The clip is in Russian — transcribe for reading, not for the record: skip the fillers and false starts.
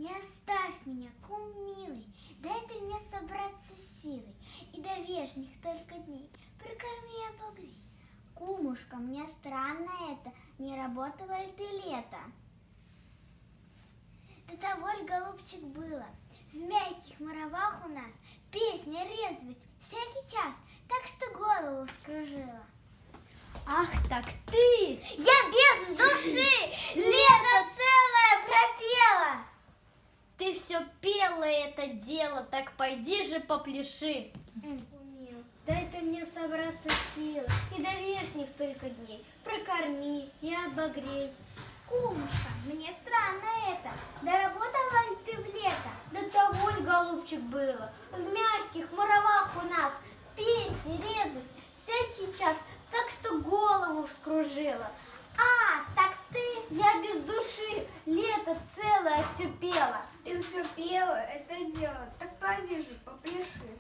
Не оставь меня, кум милый, дай ты мне собраться с силой, и до вешних только дней прикорми и обогрей. Кумушка, мне странно это, не работала ли ты лето? До того ли, голубчик, было, в мягких моровах у нас песня, резвость, всякий час, так что голову вскружила. Ах, так ты! Я без души лето целое пропела! Ты все пела это дело, так пойди же попляши. Дай ты мне собраться силы, и до вешних только дней прокорми и обогрей. Кумушка, мне странно это, доработала ли ты в лето? До того ли, голубчик, было, в мягких моровах у нас песни, резвость, всякий час, так что голову вскружила. А, так ты... Я без души лето целое все пела. Ты все пела это дело, так пойди же попляши.